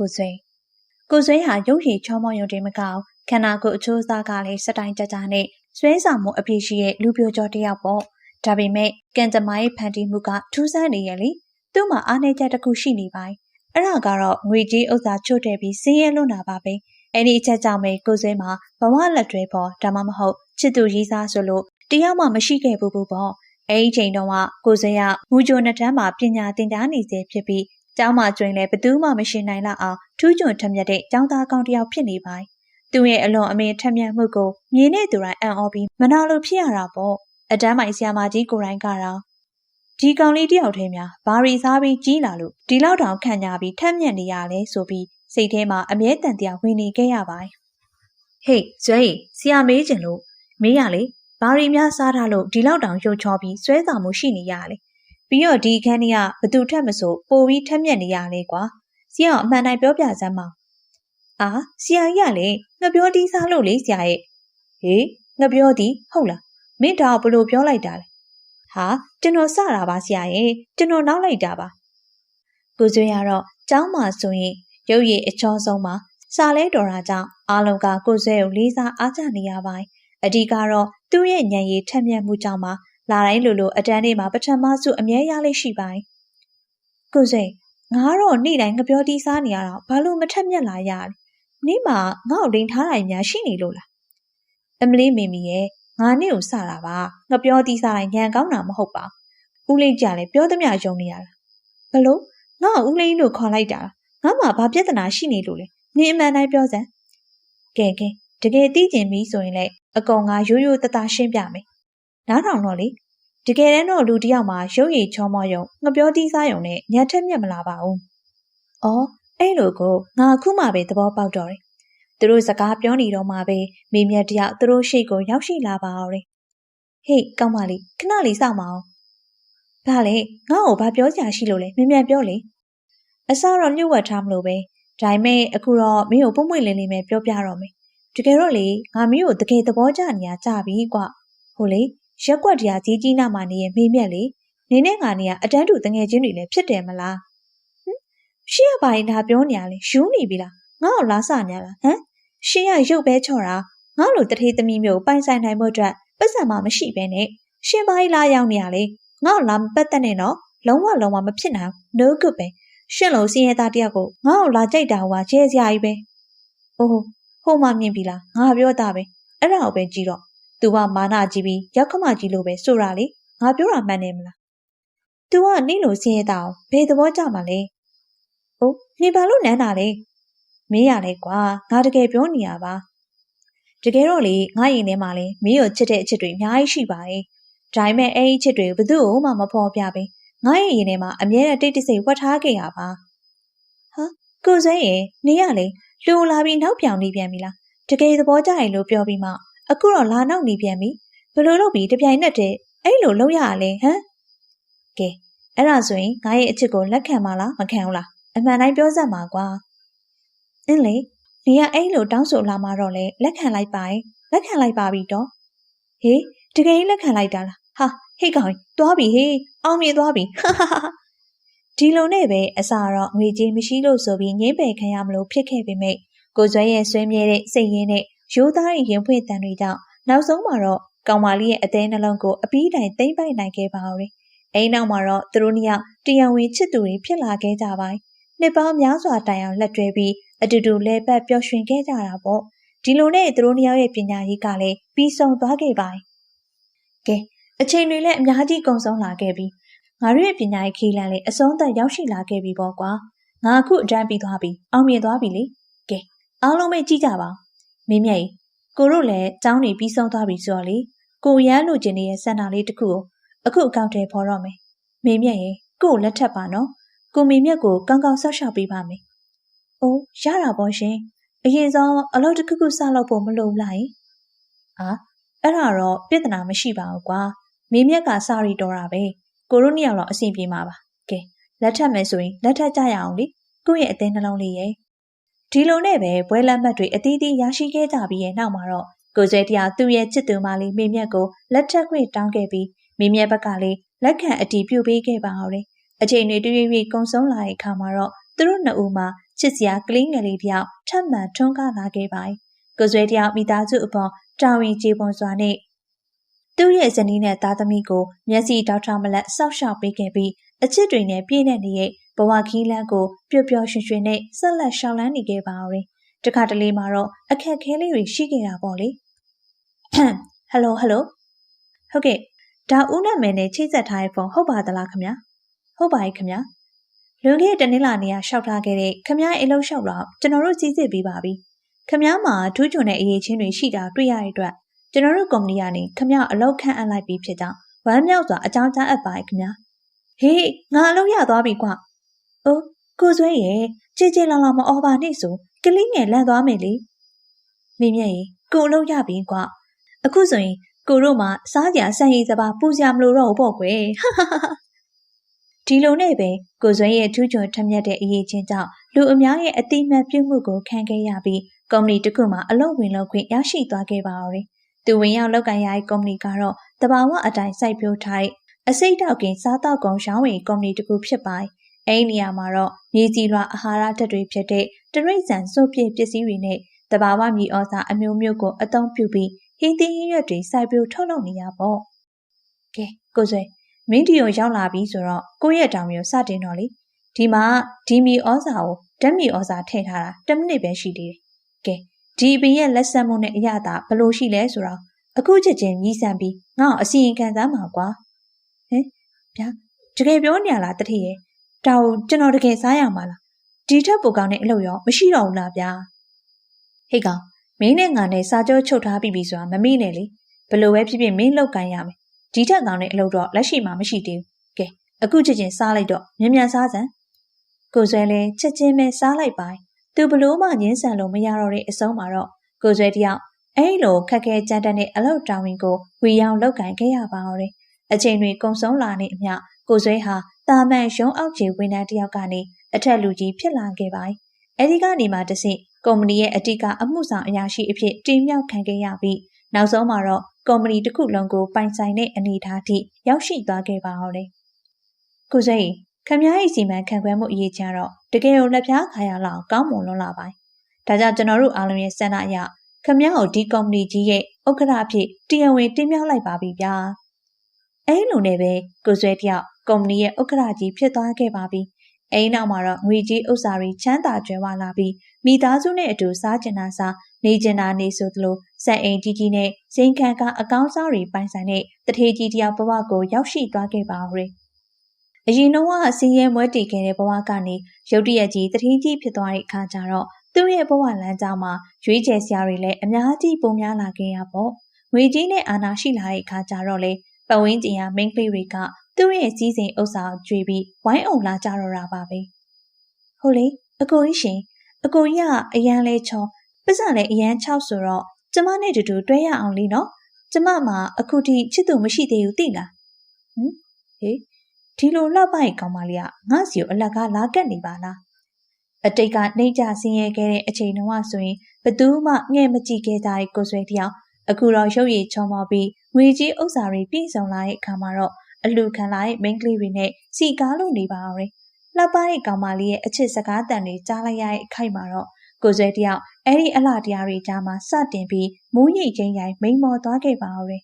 ကိုဆွေဟာရုပ်ရည်ချောမောယုံတင်မကောက်ခန္ဓာကိုယ်အချိုးအစားကလည်းစတိုင်ကြကြနဲ့ဆွဲဆောင်မှုအပြည့်ရှိရဲ့လူပြိုကျော်တစ်ယောက်ပေါ့ဒါပေမဲ့ကံကြမ္မာရဲ့ဖန်တီးမှုကထူးဆန်းနေရဲ့လေသူ့မှာအားနည်းချက်တစ်ခုရှိနေပါ အဲ့ဒါကတော့ငွေကြီးဥစ္စာချို့တဲ့ပြီးစင်းရဲလွန်းတာပါပဲအဲ့ဒီအချက်ကြောင့်ပဲကိုဆွေမှာဘဝလက်တွဲပေါ်ဒါမှမဟုတ်ချစ်သူရည်စားဆိုလို့တရားမှမရှိခဲ့ဘူးပေါ့အဲ့ဒီချိန်တုန်းကကိုဆွေကမူကြိုနှစ်တန်းမှာပညာသင်ကြားနေစေဖြစ်ပြီးကျောင်းမှာကျွင်လဲဘသူမှမရှိနိုင်လောက်အောင်ထူးချွန်ထက်မြက်တဲ့ကျောင်းသားကောင်းတစ်ယောက်ဖြစ်နေပါသူရဲ့အလွန်အမင်းထက်မြက်မှုကိုမြင်နေသူတိုင်းအံ့ဩပြီးမနာလိုဖြစ်ရတာပေါ့အတန်းမိုင်ဆရာမကြီးကိုယ်တိုင်ကတော့ဒီကောင်လေးတယောက်ထဲများဘာရီစားပြီးကြီးလာလို့ဒီလောက်တောင်ခံကြပြီးထက်မြက်နေရလဲဆိုပြီးစိတ်ထဲမှာအမြဲတမ်းတရားဝင်နေခဲ့ရပါတယ်ဟေးဇွဲဆရာမေးချင်လို့မေးရလေဘာရီများစားထားလို့ဒီလောက်တောင်ရုပ်ချောပြီးဆွဲဆောင်မှုရှိနေရလေပြီးတော့ဒီခန်းကြီးကဘသူထက်မဆိုပိုပြီးထက်မြက်နေရလေကွာဆရာအမှန်တိုင်းပြောပြစမ်းပါအာဆရာကြီးကလေငါပြောတီးစားလို့လေဆရာရဲ့ဟေးငါပြောတီးဟုတ်လားမင်းတော့ဘလို့ပြောလိုက်တာလဲဟာကျွန်တော်စတာပါဆရာရဲ့ကျွန်တော်နောက်လိုက်တာပါကိုကျွေးရတော့ကျောင်းမှာဆိုရင်ရုပ်ရည်အချောဆုံးမှာစာလဲတော်တာကြောင့်အားလုံးကကိုကျွေးကိုလေးစားအားကျနေရပါတယ်အဓိကတော့သူ့ရဲ့ဉာဏ်ရည်ထက်မြက်မှုကြောင့်ပါလာတိုင်းလိုအတန်းလေးမှာပထမစုအမြဲရလေးရှိပါတယ်ကိုကျွေးငါတော့နေ့တိုင်းငပြောတီးစားနေရတော့ဘာလို့မထက်မြက်လာရလဲနေ့မှာငါ့ကိုလိန်ထားတိုင်းများရှိနေလို့လားအမလေးမင်းမီရဲ့ငါနေ့ကိုစတာပါငပြောတီးစားတိုင်းညံကောင်းတာမဟုတ်ပါဦးလေးကြလည်းပြောသမျှယုံနေရလားဘလို့ငါ့ဦးလေးလို့ခေါ်လိုက်တာငါမှဘာပြဿနာရှိနေလို့လဲနေအမှန်တိုင်းပြောစမ်းကဲတကယ်သိကျင်ပြီဆိုရင်လည်းအကောင်ကရိုးရိုးတရှင်းပြမယ်နားထောင်တော့လေတကယ်တမ်းတော့လူတယောက်မှာရုပ်ရည်ချောမောယုံငပြောတီးစားယုံနဲ့ညံထက်မြက်မလာပါဘူးအော်အဲ့လိုကိုငါအခုမှပဲသဘောပေါက်တော့တယ်သူတို့စကားပြောနေတော့မှပဲမိမြတ်တယောက်သူတို့ရှိကိုရောက်ရှိလာပါအောင်ဟေးကောင်းပါလေခဏလေးစောင့်ပါအောင်ဘာလဲငါ့ကိုဘာပြောစရာရှိလို့လဲမြန်ပြောလေအစတော့ညှို့ဝှက်ထားမလို့ပဲဒါပေမဲ့အခုတော့မင်းကိုပွင့်လင်းပဲပြောပြတော့မယ်တကယ်တော့လေငါမင်းကိုတကယ်သဘောကျနေရကြပြီကွဟိုလေရက်ကွက်တရားကြီးနာမှနေရဲ့မေးမြက်လေနေနဲ့ငါနေရအတန်းတူတငယ်ချင်းတွေလည်းဖြစ်တယ်မလားရှေ့ကဘာရင်ဒါပြောနေရလဲယူနေပြီလားငါ့ကိုလားစနေရလားဟမ်ရှေ့ကရုပ်ပဲချော့တာငါ့လိုတထေးသမီးမျိုးပိုင်ဆိုင်နိုင်ဖို့အတွက်ပတ်စံမှမရှိပဲနဲ့ရှင်ဘာကြီးလားရောက်နေရလေငါ့ကိုလားမပတ်သက်နဲ့တော့လုံးဝမဖြစ်နိုင် no good ပဲရှင်လုံးစင်းရဲသားတယောက်ကိုငါ့ကိုလာကြိုက်တာဟိုကကျဲစရာကြီးပဲအိုးဟိုမှမြင်ပြီလားငါပြောတာပဲအဲ့ဒါကိုပဲကြည့်တော့သူကမာနကြီးပြီးရောက်ခမကြီးလိုပဲဆိုတာလေငါပြောတာမှန်တယ်မလားသူကနင့်လိုစင်းရဲသားကိုဘယ်သဘောကျမှာလဲအိုးနေဘာလို့နန်းတာလဲမင်းရလဲကွာငါတကယ်ပြောနေရပါတကယ်တော့လေငါရင်ထဲမှာလေမင်းကိုချစ်တဲ့အချစ်တွေအများကြီးရှိပါတယ်ဒါပေမဲ့အဲ့ဒီချစ်တွေကိုဘယ်သူ့ကိုမှမဖော်ပြပဲငါရဲ့ရင်ထဲမှာအမြဲတမ်းတိတ်တဆိတ်ဝတ်ထားခဲ့ရပါဟာကိုစွဲရင်နေရလေလူလာပြီးနောက်ပြောင်နေပြန်ပြီလားတကယ်သဘောကျရင်လို့ပြောပြီးမှအခုတော့လာနောက်နေပြန်ပြီဘယ်လိုလုပ်ပြီးတပြိုင်နက်တည်းအဲ့လိုလုပ်ရလဲဟမ်ကဲအဲ့ဒါဆိုရင်ငါရဲ့အချစ်ကိုလက်ခံပါလားမခံဘူးလားအမှန်တိုင်းပြောစမ်းပါကွာအင်းလေနေရအဲ့လိုတောင်းဆိုလာမှတော့လေလက်ခံလိုက်ပါရဲ့လက်ခံလိုက်ပါပြီတော့ဟေးတကယ်ကြီးလက်ခံလိုက်တာလားဟာဟေ့ကောင်သွားပြီဟေးအောင်မြင်သွားပြီဒီလိုနဲ့ပဲအစားတော့ငွေကြေးမရှိလို့ဆိုပြီးငင်းပယ်ခံရမလို့ဖြစ်ခဲ့ပေမဲ့ကိုကျွဲရဲ့ဆွေးမြဲတဲ့စိတ်ရင်းနဲ့ရိုးသားတဲ့ရင်ဖွင့်တန်တွေကြောင့်နောက်ဆုံးမှာတော့ကောင်မလေးရဲ့အသေးနှလုံးကိုအပီးတိုင်သိမ့်ပိုက်နိုင်ခဲ့ပါဦး။အဲဒီနောက်မှာတော့သူတို့နှစ်ယောက်တရားဝင်ချစ်သူတွေဖြစ်လာခဲ့ကြပါ။နှစ်ပေါင်းများစွာတိုင်အောင်လက်တွဲပြီးအတူတူလဲပတ်ပျော်ရွှင်ခဲ့ကြတာပေါ့။ဒီလိုနဲ့သူတို့နှစ်ယောက်ရဲ့ပညာရေးကလည်းပြီးဆုံးသွားခဲ့ပါ။ကဲအချိန်တွေလည်းအများကြီးကုန်ဆုံးလာခဲ့ပြီးငါတို့ရဲ့ပညာရေးခီးလန်းလေးအဆုံးသတ်ရောက်ရှိလာခဲ့ပြီပေါ့ကွာ။ငါအခုအတန်းပြီးသွားပြီအောင်မြင်သွားပြီလေ။ကဲအားလုံးပဲကြည့်ကြပါဦး။မင်းမြတ်ကြီးကိုတို့လည်းကျောင်းနေပြီးဆုံးသွားပြီဆိုတော့လေကိုရမ်းလို့ကျင်နေတဲ့စန္ဒာလေးတစ်ခုကိုအခုအကောင့်ထဲပေါ်တော့မယ်။မေမြတ်ရေကို့လက်ထပ်ပါနော်။ကိုမေမြတ်ကိုကောင်းကောင်းဆောက်ရှောက်ပေးပါမယ်။အိုးရတာပေါ့ရှင်။အရင်ဆုံးအလုပ်တစ်ခုစလုပ်ဖို့မလိုလား။အာအဲ့ဒါတော့ပြဿနာမရှိပါဘူးကွာ။မေမြတ်ကစရီတော်တာပဲ။ကိုတို့နှစ်ယောက်တော့အဆင်ပြေမှာပါ။ကဲလက်ထပ်မယ်ဆိုရင်လက်ထပ်ကြရအောင်လေ။ကို့ရဲ့အသေးနှလုံးလေးရဲ့ဒီလိုနဲ့ပဲဘွဲလက်မှတ်တွေအသီးသီးရရှိခဲ့ကြပြီးရဲ့နောက်မှာတော့ကိုကျွဲတရားသူ့ရဲ့ချစ်သူမလေးမေမြတ်ကိုလက်ထပ်ခွင့်တောင်းခဲ့ပြီးမေမြတ်ဘက်ကလည်းလက်ခံအတည်ပြုပေးခဲ့ပါအောင်လေအချိန်တွေတရွေ့ရွေ့ကုံဆုံးလာတဲ့အခါမှာတော့သူတို့နှစ်ဦးမှာ ချစ်စရာကလေးငယ်လေးတယောက်ထပ်မံထွန်းကားလာခဲ့ပါ။ကိုယ်ဆွဲတယောက်မိသားစုအပေါ်တာဝန်ကျေပွန်စွာနဲ့သူ့ရဲ့ဇနီးနဲ့သားသမီးကိုမျက်စိတောက်ထမလက်စောက်ရှောက်ပေးခဲ့ပြီးအချစ်တွေနဲ့ပြည့်နေတဲ့ဘဝခီးလန်းကိုပျော်ပျော်ရွှင်ရွှင်နဲ့ဆက်လက်ရှောင်လန်းနေခဲ့ပါဦး။တခါတလေမှာတော့အခက်ခဲလေးတွေရှိခဲ့တာပေါ့လေ။ဟယ်လိုဟုတ်ကဲ့ဒါဦးနာမည်နဲ့ချိတ်ဆက်ထားတဲ့ဖုန်းဟုတ်ပါသလားခင်ဗျာဟုတ်ပါရဲ့ခင်ဗျာလွန်ခဲ့တဲ့တနင်္လာနေ့ကရှောက်ထားခဲ့တဲ့ခင်ဗျားအိမ်လုံးလျှောက်တော့ကျွန်တော်တို့စီစစ်ပြီးပါပြီခင်ဗျားမှာထူးချွန်တဲ့အရေးချင်းတွေရှိတာတွေ့ရတဲ့အတွက်ကျွန်တော်တို့ကုမ္ပဏီကနေခင်ဗျားအလုပ်ခန့်အပ်လိုက်ပြီးဖြစ်ကြောင်းဝမ်းမြောက်စွာအကြောင်းကြားအပ်ပါရဲ့ခင်ဗျာဟေးငါအလုပ်ရသွားပြီကွာအိုးကိုဆွဲရဲ့ကြည်ကြည်လောင်လောင်မအော်ပါနဲ့ဆိုကလေးငယ်လန့်သွားမယ်လေမိမြတ်ရေကိုအလုပ်ရပြီကွာအခုဆိုရင်ကိုတို့မှစားကြဆန်ရည်စပါပူစရာမလိုတော့ဘူးပေါ့ကွယ်ဒီလိုနဲ့ပဲကိုဆွဲရဲ့ထူးချွန်ထက်မြက်တဲ့အရေးချင်းကြောင့်လူအများရဲ့အတိမတ်ပြုမှုကိုခံခဲ့ရပြီးကုမ္ပဏီတစ်ခုမှာအလုပ်ဝင်လုပ်ခွင့်ရရှိသွားခဲ့ပါတော့တယ်။သူဝင်ရောက်လုပ်ကိုင်ရတဲ့ကုမ္ပဏီကတော့တဘာဝအတိုင်းစိုက်ပျိုးထားတဲ့အစိတ်တောက်ကင်စားတောက်ကုန်ရောင်းဝယ်ကုမ္ပဏီတစ်ခုဖြစ်ပါတယ်။အဲဒီနေရာမှာတော့မြေကြီးလွှာအာဟာရဓာတ်တွေဖြစ်တဲ့တရိတ်ဆန်စုပ်ပြည့်ပစ္စည်းတွေနဲ့တဘာဝမြေဩဇာအမျိုးမျိုးကိုအသုံးပြုပြီးဟင်းသီးဟင်းရွက်တွေစိုက်ပျိုးထုတ်လုပ်နေရပေါ့။ကဲကိုဆွေမင်းဒီကိုရောက်လာပြီဆိုတော့ကိုယ့်ရဲ့တောင်မျိုးစတင်တော့လေဒီမှာဒီမြေဩဇာကိုဓာတ်မြေဩဇာထည့်ထားတာ10မိနစ်ပဲရှိသေးတယ်။ကဲဒီပင်ရဲ့လက်ဆက်မှုနဲ့အရသာဘလို့ရှိလဲဆိုတော့အခုချက်ချင်းညီးဆန်ပြီးငါ့ကိုအစီရင်ခံစားမှာကွာ။ဟင်ဗျာတကယ်ပြောနေရလားတတိရဲ့ဒါကိုကျွန်တော်တကယ်စားရမှာလားဒီထက်ပိုကောင်းတဲ့အလုပ်ရောမရှိတော့ဘူးလားဗျာဟေ့ကောင်မင်းနဲ့ငါနဲ့စာကြောချုပ်ထားပြီးပြီဆိုတာမမေ့နဲ့လေဘလို့ပဲဖြစ်ဖြစ်မင်းလောက်ကန်ရမယ်ဒီထက်ကောင်းတဲ့အလုပ်တော့လက်ရှိမှာမရှိသေးဘူးကဲအခုချက်ချင်းစားလိုက်တော့မြန်မြန်စားစမ်းကိုဆွဲလဲချက်ချင်းပဲစားလိုက်ပါသူဘလို့မှငင်းဆန်လို့မရတော့တဲ့အဆုံးမှာတော့ကိုဆွဲတယောက်အဲ့လိုခက်ခဲကြမ်းတမ်းတဲ့အလုပ်တာဝန်ကိုဝီရောင်လောက်ကန်ခဲ့ရပါတော့တယ်အချိန်တွေကုန်ဆုံးလာနေအမျှကိုဆွဲဟာတာမန်ရုံးအောက်ခြေဝန်ထမ်းတယောက်ကနေအထက်လူကြီးဖြစ်လာခဲ့ပါအဲဒီကနေမှတဆင့်ကုမ္ပဏီရဲ့အတိကအမှုဆောင်အရာရှိအဖြစ်တင်မြှောက်ခံခဲ့ရပြီးနောက်ဆုံးမှာတော့ကုမ္ပဏီတစ်ခုလုံးကိုပိုင်ဆိုင်တဲ့အနေအထားထိရောက်ရှိသွားခဲ့ပါတော့တယ်။ကိုစိတ်ခမ ्या ရဲ့စီမံခန့်ခွဲမှုအရေးကြီးတော့တကယ်ကိုလက်ဖြားခါရလောက်ကောင်းမွန်လွန်းလာပါတယ်။ဒါကြောင့်ကျွန်တော်တို့အားလုံးရဲ့စံနာအရခမ ्या ကိုဒီကုမ္ပဏီကြီးရဲ့ဥက္ကဋ္ဌအဖြစ်တရားဝင်တင်မြှောက်လိုက်ပါပြီဗျာ။အဲဒီလိုနဲ့ပဲကိုဆွဲတယောက်ကုမ္ပဏီရဲ့ဥက္ကဋ္ဌကြီးဖြစ်သွားခဲ့ပါပြီ။အဲဒီနောက်မှာတော့ငွေကြီးဥစ္စာတွေချမ်းသာကြွယ်ဝလာပြီးမိသားစုနဲ့အတူစားကျင်တာစားနေကျင်တာနေဆိုသလိုစံအိမ်ကြီးကြီးနဲ့ဇိမ်ခံကအကောင်းစားတွေပိုင်ဆိုင်တဲ့တထေးကြီးတယောက်ဘဝကိုရောက်ရှိသွားခဲ့ပါဦး။အရင်တော့ဆင်းရဲမွဲတေခဲ့တဲ့ဘဝကနေရုတ်တရက်ကြီးတထေးကြီးဖြစ်သွားတဲ့အခါကျတော့သူ့ရဲ့ဘဝလမ်းကြောင်းမှာရွေးချယ်စရာတွေလည်းအများကြီးပုံများလာခဲ့ရပေါ့။ငွေကြီးနဲ့အာဏာရှိလာတဲ့အခါကျတော့လေပတ်ဝန်းကျင်ရမိန်းကလေးတွေကသူ့ရဲ့စည်းစိမ်ဥစ္စာကိုကြွေပြီးဝိုင်းအောင်လာကြတော့တာပါပဲ။ဟုတ်လေအကိုကြီးရှင်အကိုကြီးကအရန်လဲချောပတ်စံလည်းအရန်ချောက်ဆိုတော့ကျမနဲ့တူတူတွဲရအောင်လေနော်ကျမမှာအခုထိချစ်သူမရှိသေးဘူးသိလားဟင်ဟေးဒီလိုလောက်ပိုက်ကောင်းပါလေကငါ့စီကိုအလကားလာကက်နေပါလားအတိတ်ကနှိမ့်ကြဆင်းရဲခဲ့တဲ့အချိန်တုန်းကဆိုရင်ဘသူမှငှဲ့မကြည့်ခဲ့ကြတဲ့ကိုဆွဲတယောက်အခုတော့ရုပ်ရည်ချောမောပြီးငွေကြီးဥစ္စာတွေပြည့်စုံလာတဲ့အခါမှာတော့အလူခံလာတဲ့မိန်းကလေးတွေနဲ့စီကားလို့နေပါအောင်လေလှပတဲ့ကောင်မလေးရဲ့အချစ်စကားတန်တွေကြားလိုက်ရတဲ့အခိုက်မှာတော့ကိုဆွဲတယောက်အဲ့ဒီအလှတရားတွေကြားမှာစတင်ပြီးမူးရိပ်ချင်းရိုင်မိန်မော်သွားခဲ့ပါဦးတယ်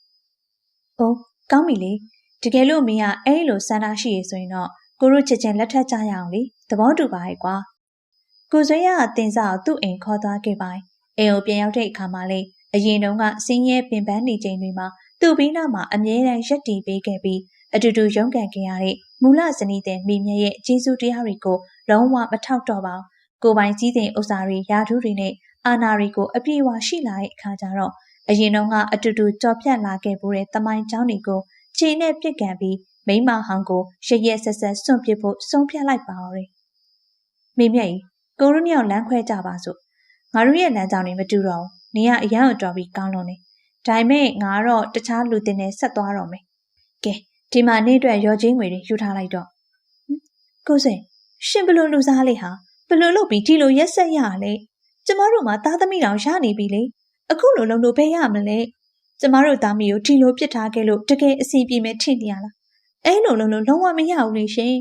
။အိုးကောင်းပြီလေတကယ်လို့မင်းကအဲ့လိုစန္ဒရှိရဆိုရင်တော့ကိုတို့ချက်ချင်းလက်ထပ်ကြရအောင်လေသဘောတူပါရဲ့ကွာ။ကိုဆွဲရအတင်စားကိုသူ့အိမ်ခေါ်သွားခဲ့ပါ။အိမ်ကိုပြန်ရောက်တဲ့အခါမှာလေအရင်တုန်းကစင်းရဲပင်ပန်းနေချိန်တွေမှာသူ့ဘေးနားမှာအမြဲတမ်းရက်တီပေးခဲ့ပြီးအတူတူရုန်းကန်ခဲ့ရတဲ့မူလဇနီးတဲ့မိမြရဲ့ကျေးဇူးတရားတွေကိုလုံးဝမထောက်တော့ပါဘူး။ကိုပိုင်စည်းစိမ်ဥစ္စာတွေယာထုတွေနဲ့အာဏာတွေကိုအပြည့်အဝရှိလာတဲ့အခါကျတော့အရင်တုန်းကအတူတူကြော်ဖြတ်လာခဲ့ပိုးတဲ့တမိုင်းကျောင်းတွေကိုခြေနဲ့ပြစ်ကန်ပြီးမိမဟောင်ကိုရရက်ဆက်ဆက်စွန့်ပစ်ဖို့ဆုံးဖြတ်လိုက်ပါတော့တယ်။မိမြကြီးကိုရုံးမြောက်လမ်းခွဲကြပါစို့ငါတို့ရဲ့လမ်းကြောင်းတွေမတူတော့ဘူး။နေရအရန်ကိုတော်ပြီးကောင်းလုံးနေ။ဒါပေမဲ့ငါတော့တခြားလူတင်နဲ့ဆက်သွားတော့မယ်။ကဲဒီမှာနေ့အတွက်ရောချင်းငွေတွေယူထားလိုက်တော့ကိုစိန်ရှင်ဘလို့လူစားလေးဟာဘလို့လုပ်ပြီးဒီလိုရက်ဆက်ရလေကျမတို့မှာသားသမီးတောင်ရနေပြီလေအခုလိုလုံးလို့ဘယ်ရမလဲကျမတို့သားမီးကိုဒီလိုပြစ်ထားခဲ့လို့တကယ်အစီပြေမဲ့ထင်နေရလားအဲ့လိုလုံးလို့လုံးဝမရဘူးလေရှင်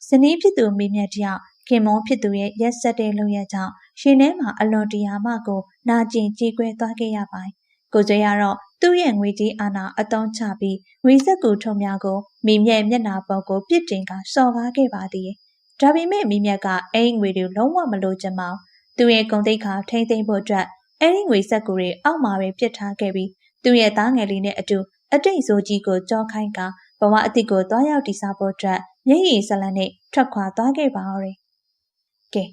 ဇနီးဖြစ်သူမိမြတ်တယောက် ခင်မွန်ဖြစ်သူရဲ့ရက်ဆက်တဲ့လုပ်ရကြောင့်ရှင်ထဲမှာအလွန်တရာမှကိုနာကျင်ကြေကွဲသွားခဲ့ရပါ။ကိုကျွဲကတော့သူ့ရဲ့ငွေကြီးအာဏာအသုံးချပြီးငွေဆက်ကူထုံများကိုမိမြက်မျက်နာပေါ်ကိုပြစ်တင်ကစော်ကားခဲ့ပါသေးတယ်။ဒါပေမဲ့မိမြက်ကအဲ့ငွေတွေလုံးဝမလိုချင်ပါဘူး။သူ့ရဲ့ဂုဏ်သိက္ခာထိမ့်သိမ့်ဖို့အတွက်အဲ့ဒီငွေဆက်ကူတွေအောက်မှာပဲပြစ်ထားခဲ့ပြီးသူ့ရဲ့သားငယ်လေးနဲ့အတူအတိတ်ဆိုးကြီးကိုကြောခိုင်းကဘဝအသစ်ကိုတွားရောက်တည်ဆောက်ဖို့အတွက်မျက်ရည်စလန်နဲ့ထွက်ခွာသွားခဲ့ပါတော့တယ်။ကဲ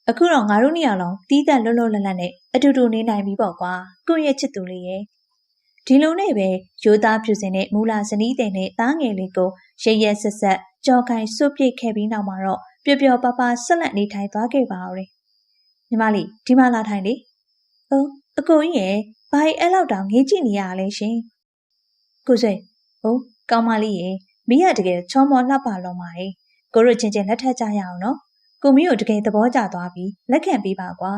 အခုတော့ငါတို့နှစ်ယောက်လုံးတီးသက်လွတ်လွတ်လပ်လပ်နဲ့အတူတူနေနိုင်ပြီပေါ့ကွာကိုယ့်ရဲ့ချစ်သူလေးရဲ့ဒီလိုနဲ့ပဲရိုးသားဖြူစင်တဲ့မူလာဇနီးတဲ့နဲ့သားငယ်လေးကိုရရက်ဆက်ဆက်ကြောခိုင်းစွတ်ပစ်ခဲ့ပြီးနောက်မှာတော့ပျော်ပျော်ပါပါဆက်လက်နေထိုင်သွားခဲ့ပါတော့တယ်။ညီမလေးဒီမှာလာထိုင်လေ။ဟုတ်အကိုကြီးရဲ့ဘာအဲ့လောက်တောင်ငေးကြည့်နေရလဲရှင်။ကိုဆွေဟုတ်ကောင်းမလေးရဲ့မင်းရတကယ်ချောမောလှပလုံးပါရဲ့ကိုတို့ချင်းချင်းလက်ထပ်ကြရအောင်နော်ကိုမီးကိုတကယ်သဘောကျသွားပြီးလက်ခံပေးပါကွာ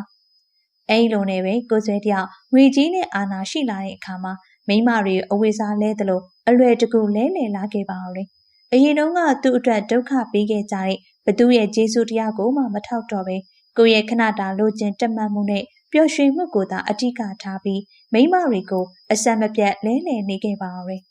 အဲ့လိုနဲ့ပဲကိုဆွေတယောက်ငွေကြီးနဲ့အာနာရှိလာတဲ့အခါမှာမိမတွေအဝေစားလဲသလိုအလွယ်တကူလဲလှယ်လာခဲ့ပါတော့တယ်အရင်တုန်းကသူ့အတွက်ဒုက္ခပေးခဲ့ကြတဲ့ဘသူရဲ့ကျေးဇူးတရားကိုမှမထောက်တော့ပဲကိုရဲ့ခဏတာလိုချင်တက်မှတ်မှုနဲ့ပျော်ရွှင်မှုကိုသာအဓိကထားပြီးမိမတွေကိုအဆက်မပြတ်လဲလှယ်နေခဲ့ပါတော့တယ်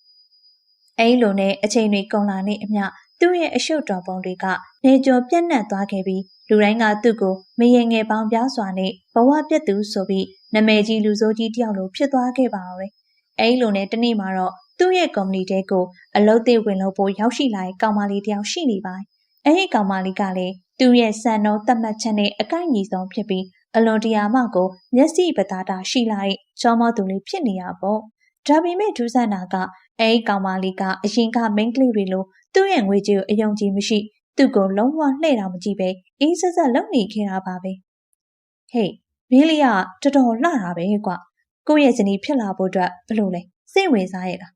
အဲ့လိုနဲ့အချိန်တွေကုန်လာနေအမျှသူ့ရဲ့အရှုပ်တော်ပုံတွေကနေကျော်ပြန့်နှံ့သွားခဲ့ပြီးလူတိုင်းကသူ့ကိုမရေငယ်ပေါင်းပြားစွာနဲ့ဘဝပြတ်သူဆိုပြီးနာမည်ကြီးလူဆိုးကြီးတယောက်လိုဖြစ်သွားခဲ့ပါတော့တယ်။အဲဒီလိုနဲ့တနေ့မှာတော့သူ့ရဲ့ကုမ္ပဏီတဲကိုအလုပ်သစ်ဝင်လို့ပို့ရောက်ရှိလာတဲ့ကောင်မလေးတယောက်ရှိနေပါ။အဲဒီကောင်မလေးကလည်းသူ့ရဲ့စံနှုန်းသတ်မှတ်ချက်နဲ့အကိုက်ညီဆုံးဖြစ်ပြီးအလွန်တရာမှကိုမျက်စိပတာတာရှိလာတဲ့ချောမောသူလေးဖြစ်နေရပေါ့။ဒါပေမဲ့ထူးဆန်းတာကအဲဒီကောင်မလေးကအရင်ကမိန်းကလေးတွေလိုသူ့ရဲ့ငွေကြေးကိုအယုံကြည်မရှိသူ့ကိုလုံးဝလှည့်တော်မကြည့်ပဲအေးဆက်ဆက်လုပ်နေခဲ့တာပါပဲဟေးမင်းလေးကတော်တော်လှတာပဲကွာကိုယ့်ရဲ့ဇနီးဖြစ်လာဖို့အတွက်ဘလို့လဲစိတ်ဝင်စားရဲ့လား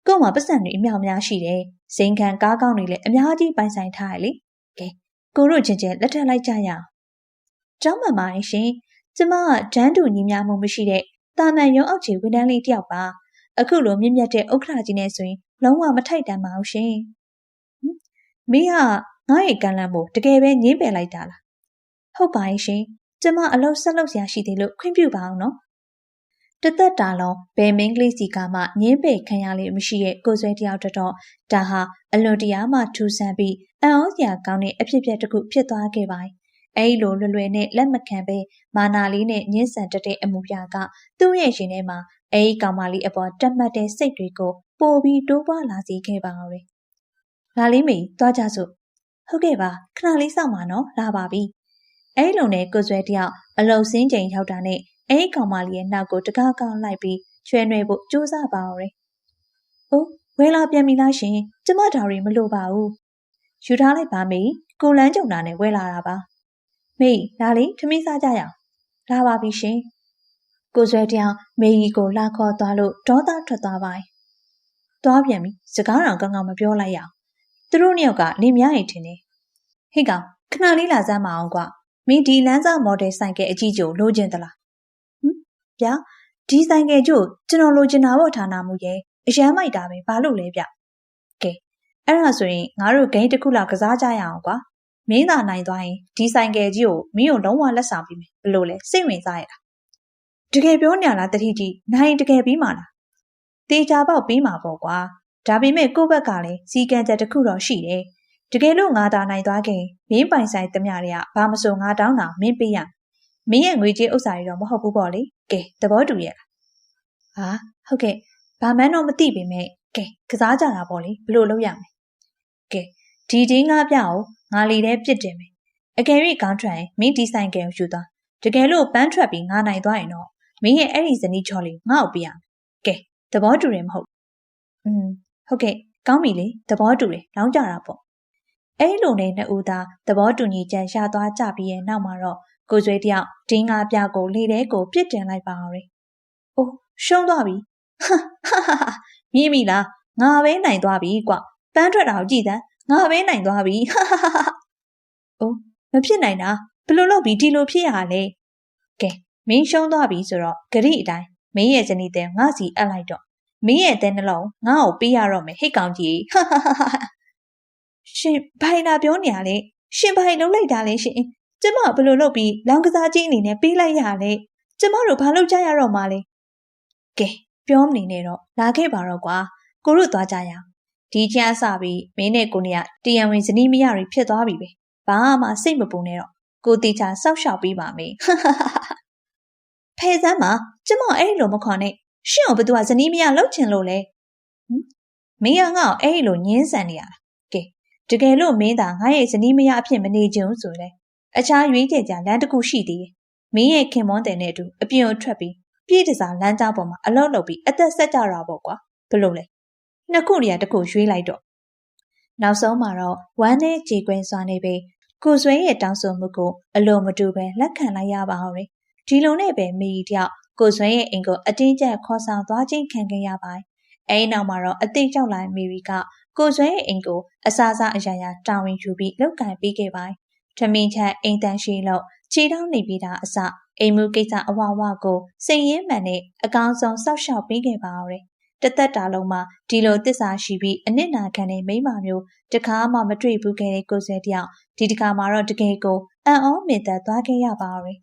ကို့မှာပတ်စံတွေအမြောက်များရှိတယ်ဇိမ်ခံကားကောင်းတွေလည်းအများကြီးပိုင်ဆိုင်ထားရလေကဲကိုတို့ချင်းချင်းလက်ထပ်လိုက်ကြရအောင်ကျောင်းမှန်ပါရှင်ကျမကဒန်းတူညီမျှမှုမရှိတဲ့တာမန်ရုံအောက်ခြေဝန်ထမ်းလေးတယောက်ပါအခုလိုမြင့်မြတ်တဲ့ဥက္ကဋ္ဌကြီးနဲ့ဆိုရင်လုံးဝမထိုက်တန်ပါဘူးရှင်မင်းကငါ့ရဲ့ကံလန့်ဖို့တကယ်ပဲငင်းပယ်လိုက်တာလားဟုတ်ပါရဲ့ရှင်ကျမအလုပ်ဆက်လုပ်စရာရှိသေးလို့ခွင့်ပြုပါအောင်နော်တသက်တာလုံးဘယ်မင်းကလေးစီကမှငင်းပယ်ခံရလေမရှိရဲ့ကိုယ်ဆွဲတယောက်တော့ဒါဟာအလွန်တရာမှထူးဆန်းပြီးအံ့ဩစရာကောင်းတဲ့အဖြစ်အပျက်တစ်ခုဖြစ်သွားခဲ့ပါအဲဒီလိုလွယ်လွယ်နဲ့လက်မခံပဲမာနာလေးနဲ့ညှင်းဆန်တတ်တဲ့အမှုပြကသူ့ရဲ့ရှင်ထဲမှာအဲဒီကောင်မလေးအပေါ်တက်မှတ်တဲ့စိတ်တွေကိုပိုပြီးတိုးပွားလာစေခဲ့ပါတော့တယ်လာလေးမေသွားကြစို့ဟုတ်ကဲ့ပါခဏလေးစောင့်ပါနော်လာပါပြီအဲ့လိုနဲ့ကိုဆွဲတယောက်အလုံစင်းချိန်ရောက်တာနဲ့အဲ့ဒီကောင်မလေးရဲ့နောက်ကိုတကားကောင်းလိုက်ပြီးချွဲနွယ်ဖို့ကြိုးစားပါတော့တယ်။အိုးဝဲလာပြန်ပြီလားရှင်ကျမဒါတွေမလိုပါဘူး။ယူထားလိုက်ပါမေကိုလန်းကြုံတာနဲ့ဝဲလာတာပါ။မေလာလေထမင်းစားကြရအောင်။လာပါပြီရှင်။ကိုဆွဲတယောက်မေကြီးကိုလာခေါ်သွားလို့ဒေါသထွက်သွားပါ။သွားပြန်ပြီစကားတော်ကောင်းကောင်းမပြောလိုက်ရအောင်။သူတို့နှစ်ယောက်ကနေများရင်ထင်တယ်။ဟိတ်ကောင်ခဏလေးလာစမ်းမအောင်ကွာမင်းဒီလမ်းစားမော်ဒယ်ဆိုင်ကယ်အကြီးကျိုးလိုချင်သလားဟမ်ဗျာဒီဆိုင်ကယ်ကျိုးကျွန်တော်လိုချင်တာပေါ့ဌာနမှုရဲ့အရန်မိုက်တာပဲဘာလို့လဲဗျကဲအဲ့ဒါဆိုရင်ငါတို့ဂိမ်းတစ်ခုလောက်ကစားကြရအောင်ကွာမင်းသာနိုင်သွားရင်ဒီဆိုင်ကယ်ကြီးကိုမင်းကိုလုံးဝလက်ဆောင်ပေးမယ်ဘလို့လဲစိတ်ဝင်စားရလားတကယ်ပြောနေလားတတိကြီးနိုင်တကယ်ပြီးမှာလားတေချာပေါက်ပြီးမှာပေါ့ကွာဒါပေမဲ့ကိုယ့်ဘက်ကလည်းစီကံချက်တစ်ခုတော့ရှိတယ်တကယ်လို့ငါသာနိုင်သွားခဲ့မင်းပိုင်ဆိုင်သမျှတွေကဘာမဆိုငါတောင်းတာမင်းပေးရမင်းရဲ့ငွေကြေးဥစ္စာတွေတော့မဟုတ်ဘူးပေါ့လေကဲသဘောတူရဲ့လားဟာဟုတ်ကဲ့ဘာမှန်းတော့မသိပေမဲ့ကဲကစားကြတာပေါ့လေဘလို့လုပ်ရမလဲကဲဒီတင်းငါးပြကိုငါလီထဲပြစ်တင်မယ်အကယ်၍ကောင်းထွက်ရင်မင်းဒီဆိုင်ကယ်ကိုယူသွားတကယ်လို့ပန်းထွက်ပြီးငါနိုင်သွားရင်တော့မင်းရဲ့အဲ့ဒီဇနီးချော်လေးငါ့ကိုပေးရမယ်ကဲသဘောတူတယ်မဟုတ်ဟုတ်ကဲ့ကောင်းပြီလေသဘောတူတယ်လောင်းကြတာပေါ့အဲ့လိုနဲ့နှစ်ဦးသားသဘောတူညီချက်ရသွားကြပြီးရဲ့နောက်မှာတော့ကိုကျွေးတယောက်တင်းငါးပြကိုလေထဲကိုပြစ်တင်လိုက်ပါတော့တယ်။အိုးရှုံးသွားပြီ။ဟာမြင်ပြီလားငါပဲနိုင်သွားပြီကွ။ပန်းထွက်တာကိုကြည့်စမ်းငါပဲနိုင်သွားပြီ။အိုးမဖြစ်နိုင်တာဘလို့လို့ပြီးဒီလိုဖြစ်ရလဲ။ကဲမင်းရှုံးသွားပြီဆိုတော့ဂရိအတိုင်းမင်းရဲ့ဇနီးတဲ့ငါစီအပ်လိုက်တော့မင်းရဲ့အသေးနှလုံးငါ့ကိုပေးရတော့မယ်ဟိတ်ကောင်ကြီး။ရှင်ဘိုင်လာပြောနေရလေရှင်ဘိုင်လုံးလိုက်တာလေရှင် ကျမဘလို့လုပ်ပြီးလောင်ကစားကြီးအနေနဲ့ပေးလိုက်ရလေကျမတို့ဘာလုပ်ကြရတော့မှလဲကဲပြောမနေနဲ့တော့လာခဲ့ပါတော့ကွာကိုတို့သွားကြရအောင်ဒီချမ်းစပြီးမင်းနဲ့ကိုနေကတရားဝင်ဇနီးမယားတွေဖြစ်သွားပြီပဲဘာမှစိတ်မပူနဲ့တော့ကိုတီချာစောက်ရှောက်ပေးပါမယ်ဖဲစမ်းမှာကျမအဲ့လိုမခေါ်နဲ့ရှင့်ကိုဘသူကဇနီးမယားလုပ်ချင်လို့လဲမင်းကငါ့ကိုအဲ့လိုညင်းဆန်နေရတာကဲတကယ်လို့မင်းသာငါရဲ့ဇနီးမယားအဖြစ်မနေချင်ဘူးဆိုလဲအခြားရွေးချယ်ကြလမ်းတစ်ခုရှိသေးတယ်မင်းရဲ့ခင်မွန်းတယ်နဲ့အတူအပြင်ကိုထွက်ပြီးပြည့်တစားလမ်းကြားပေါ်မှာအလုပ်လုပ်ပြီးအသက်ဆက်ကြတာပေါ့ကွာဘလို့လဲနှစ်ခုတည်းတစ်ခုရွေးလိုက်တော့နောက်ဆုံးမှာတော့ဝမ်းနဲ့ကြေကွဲစွာနေပြီကိုဆွဲရဲ့တောင်းဆိုမှုကိုအလိုမတူပဲလက်ခံလိုက်ရပါအောင်တယ်ဒီလိုနဲ့ပဲမိတယောက်ကိုဆွဲရဲ့အိမ်ကိုအတင်းကျပ်ခေါ်ဆောင်သွားခြင်းခံခဲ့ရပါတယ်အဲဒီနောက်မှာတော့အသိရောက်လာမိရီကကိုဆွဲရဲ့အိမ်ကိုအစားစားအရာရာတာဝန်ယူပြီးလုပ်ကင်ပေးခဲ့ပါတယ်ထမင်းချက်အိမ်တန်းရှိလို့ခြေထောက်နေပြီးတာအစအိမ်မှုကိစ္စအဝဝကိုစိတ်ရင်းမှန်နဲ့အကောင်းဆုံးစောက်ရှောက်ပေးခဲ့ပါအောင်တယ်တသက်တာလုံးမှာဒီလိုတစ္ဆာရှိပြီးအနစ်နာခံတဲ့မိမမျိုးတခါမှမတွေ့ဘူးခဲ့တဲ့ကိုဆွဲတယောက်ဒီတခါမှာတော့တကယ်ကိုအံ့ဩမြင့်သက်သွားခဲ့ရပါရဲ့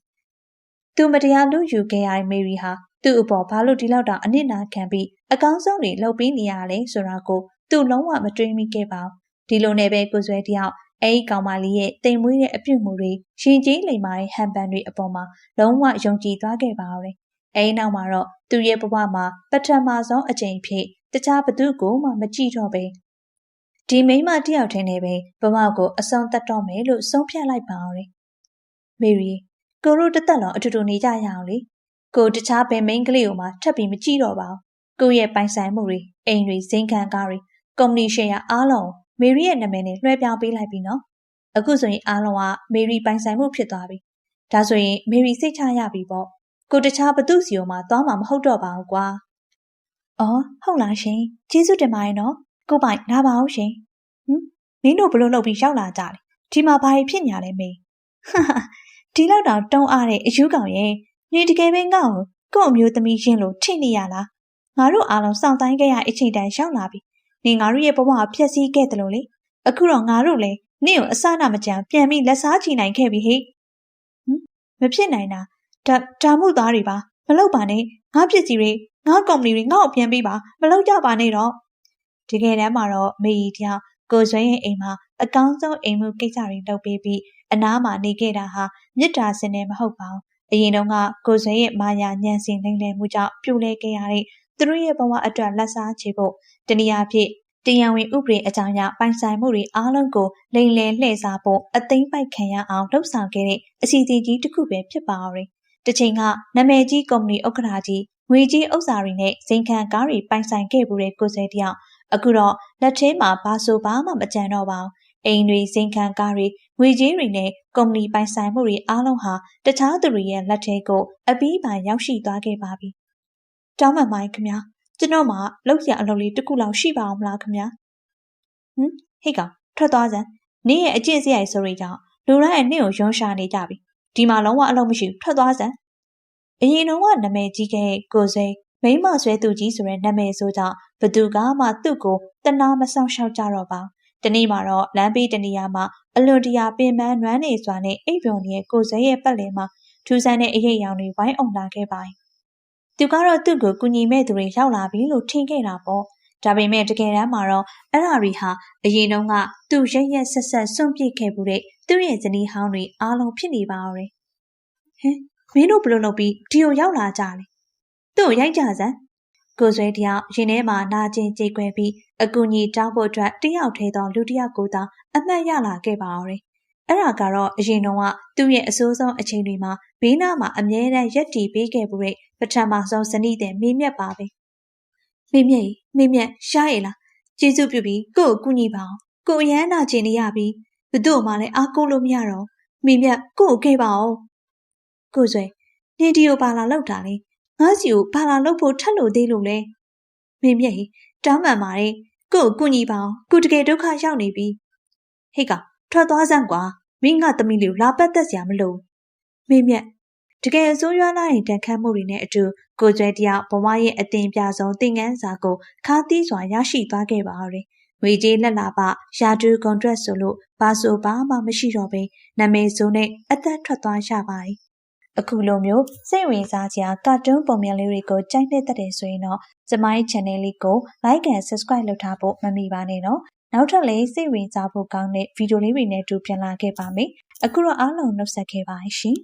သူမတရားလူယူခဲ့ရတဲ့မေရီဟာသူ့အပေါ်ဘာလို့ဒီလောက်တောင်အနစ်နာခံပြီးအကောင်းဆုံးတွေလုပ်ပေးနေရလဲဆိုတာကိုသူလုံးဝမတွေးမိခဲ့ပါဘူးဒီလိုနဲ့ပဲကိုဆွဲတယောက်အဲဒီကောင်မလေးရဲ့တိမ်မွေးတဲ့အပြုတ်မှုတွေရှင်ကြီးလိမ်မာတဲ့ဟန်ပန်တွေအပေါ်မှာလုံးဝယုံကြည်သွားခဲ့ပါရဲ့အဲဒီနောက်မှာတော့သူရဲ့ဘဝမှာပထမဆုံးအကြိမ်ဖြစ်တခြားဘသူကိုမှမကြည့်တော့ပဲဒီမိန်းမတယောက်တည်းနဲ့ပဲဘဝကိုအဆုံးသတ်တော့မယ်လို့ဆုံးဖြတ်လိုက်ပါရဲ့မေရီကိုတို့တစ်သက်လုံးအတူတူနေကြရအောင်လေကိုတခြားဘယ်မိန်းကလေးကိုမှထပ်ပြီးမကြည့်တော့ပါဘူးကိုရဲ့ပိုင်ဆိုင်မှုတွေအိမ်တွေဇိမ်ခံကားတွေကုမ္ပဏီရှယ်ယာအားလုံးမေရီရဲ့နာမည်နဲ့လွှဲပြောင်းပေးလိုက်ပြီနော်အခုဆိုရင်အားလုံးကမေရီပိုင်ဆိုင်မှုဖြစ်သွားပြီဒါဆိုရင်မေရီစိတ်ချရပြီပေါ့ကိုတခြားဘသူစီကိုမှသွားမှာမဟုတ်တော့ပါဘူးကွာအော်ဟုတ်လားရှင်ကျေးဇူးတင်ပါတယ်နော်ကိုပိုင်လာပါအောင်ရှင်မင်းတို့ဘလို့လုပ်ပြီးရောက်လာကြတယ်ဒီမှာဘာဖြစ်ညာလဲမေဒီလောက်တောင်တုံးအားတဲ့အယူကောင်ရဲ့နေတကယ်ပဲငါ့ကိုအမျိုးသမီးချင်းလို့ထိနေရလားငါတို့အားလုံးစောင့်တိုင်းခဲ့ရအချိန်တန်ရောက်လာပြီနေငါတို့ရဲ့ဘဝကိုဖျက်ဆီးခဲ့တယ်လို့လေအခုတော့ငါတို့လည်းနင့်ကိုအစနာမကြံပြန်ပြီးလက်စားချီနိုင်ခဲ့ပြီဟိမဖြစ်နိုင်တာဒါမှုသားတွေပါမလုပ်ပါနဲ့ငါပစ္စည်းတွေငါကုမ္ပဏီတွေငါ့ကိုပြန်ပေးပါမလုပ်ကြပါနဲ့တော့တကယ်တမ်းမှာတော့မေရီတယောက်ကိုဆွဲရဲ့အိမ်မှာအကောင်းဆုံးအိမ်မှုကိစ္စတွေလုပ်ပေးပြီးအနားမှာနေခဲ့တာဟာမေတ္တာစင်နဲ့မဟုတ်ပါဘူးအရင်တုန်းကကိုဆွဲရဲ့မာယာညံစင်လိမ့်လည်မှုကြောင့်ပြိုလဲခဲ့ရတဲ့သူတို့ရဲ့ဘဝအတွက်လက်စားချေဖို့တနည်းအားဖြင့်တရားဝင်ဥပဒေအကြောင်းအရပိုင်ဆိုင်မှုတွေအားလုံးကိုလိမ်လည်လှည့်စားဖို့အသိမ်းပိုက်ခံရအောင်လှုပ်ဆောင်ခဲ့တဲ့အစီအစဉ်ကြီးတစ်ခုပဲဖြစ်ပါရဲ့။တစ်ချိန်ကနာမည်ကြီးကုမ္ပဏီဥက္ကဋ္ဌကြီးငွေကြီးဥစ္စာတွေနဲ့ဇိမ်ခံကားတွေပိုင်ဆိုင်ခဲ့မှုတဲ့ကိုယ်စားတယောက်အခုတော့လက်ထဲမှာဘာဆိုဘာမှမကြံတော့ပါဘူး။အိမ်တွေဇိမ်ခံကားတွေငွေကြီးတွေနဲ့ကုမ္ပဏီပိုင်ဆိုင်မှုတွေအားလုံးဟာတခြားသူတွေရဲ့လက်ထဲကိုအပြီးပိုင်ရောက်ရှိသွားခဲ့ပါပြီ။တောင်းပန်ပါခင်ဗျာ။ကျွန်တော်မှလောက်ရအလုပ်လေးတစ်ခုလောက်ရှိပါအောင်မလားခင်ဗျာဟိတ်ကောင်ထွက်သွားစမ်းနင့်ရဲ့အကျင့်စရိုက်ဆိုတွေကြောင့်လူတိုင်းရဲ့နင့်ကိုရုံးရှာနေကြပြီဒီမှာလုံးဝအလုပ်မရှိဘူးထွက်သွားစမ်းအရင်တော့ကနာမည်ကြီးခဲ့ကိုဆွဲမိမဆွဲသူကြီးဆိုတဲ့နာမည်ဆိုကြောင့်ဘသူကမှသူ့ကိုတနာမဆောင်ရှောက်ကြတော့ပါတနေ့မှာတော့လမ်းဘေးတနေရာမှာအလွန်တရာပင်ပန်းနွမ်းနေစွာနဲ့အိပ်ပျော်နေတဲ့ကိုဆွဲရဲ့ပတ်လည်မှာထူးဆန်းတဲ့အရေးအယောင်တွေဝိုင်းအောင်လာခဲ့ပါသူကတော့သူ့ကိုကူညီမဲ့သူတွေရောက်လာပြီလို့ထင်ခဲ့တာပေါ့ဒါပေမဲ့တကယ်တမ်းမှာတော့အဲ့ဓာရီဟာအရင်တုန်းကသူ့ရက်ရက်ဆက်ဆက်စွန့်ပစ်ခဲ့မှုတဲ့သူ့ရဲ့ဇနီးဟောင်းတွေအားလုံးဖြစ်နေပါရဲ့ဟင်မင်းတို့ဘလို့လုပ်ပြီးဒီကိုရောက်လာကြလဲသူ့ကိုရိုက်ကြစမ်းကိုဆွဲတယောက်ရင်ထဲမှာနာကျင်ကြေကွဲပြီးအကူကြီးတောင်းဖို့အတွက်တယောက်ထဲသောလူတစ်ယောက်ကိုသာအမှတ်ရလာခဲ့ပါရဲ့အဲ့ဒါကတော့အရင်တုန်းကသူ့ရဲ့အဆိုးဆုံးအချိန်တွေမှာဘေးနားမှာအမြဲတမ်းရက်တီပေးခဲ့မှုတဲ့ပထမဆုံးဇနီးတဲ့မင်းမြတ်ပါပဲမင်းမြတ်ရှားရလားကျေးဇူးပြုပြီးကို့ကိုကူညီပါအောင်ကိုအရန်နာကျင်နေရပြီဘသူ့မှလည်းအားကိုးလို့မရတော့မင်းမြတ်ကို့ခဲ့ပါအောင်ကိုဆွဲနေဒီကိုဘာလာလောက်တာလဲငါစီကိုဘာလာလောက်ဖို့ထက်လို့သေးလို့လဲမင်းမြတ်တောင်းပန်ပါတယ်ကို့ကိုကူညီပါအောင်ကိုတကယ်ဒုက္ခရောက်နေပြီဟိတ်ကထွက်သွားစမ်းကွာမင်းငါသမီးလေးကိုလာပတ်သက်စရာမလိုမင်းမြတ်တကယ်အစိုးရလာတဲ့တန်ခတ်မှုတွေနဲ့အတူကိုကျွဲတယောက်ဘဝရဲ့အသင်ပြဆုံးသင်ခန်းစာကိုခါးသီးစွာရရှိသွားခဲ့ပါရဲ့ ငွေကြေးလက်လာပရာထူးကွန်ထရက်ဆိုလို့ဘာဆိုဘာမှမရှိတော့ဘဲနာမည်ဆိုနဲ့အသက်ထွက်သွားရပါတယ်အခုလိုမျိုးစိတ်ဝင်စားစရာကာတွန်းပုံမြင်လေးတွေကိုကြိုက်နေတဲ့တဲ့ဆိုရင်တော့ကျမရဲ့ channel လေးကို like and subscribe လုပ်ထားဖို့မမေ့ပါနဲ့နော်နောက်ထပ်လည်းစိတ်ဝင်စားဖို့ကောင်းတဲ့ဗီဒီယိုလေးတွေနဲ့တူပြန်လာခဲ့ပါမယ်အခုတော့အားလုံးနှုတ်ဆက်ခဲ့ပါရှင်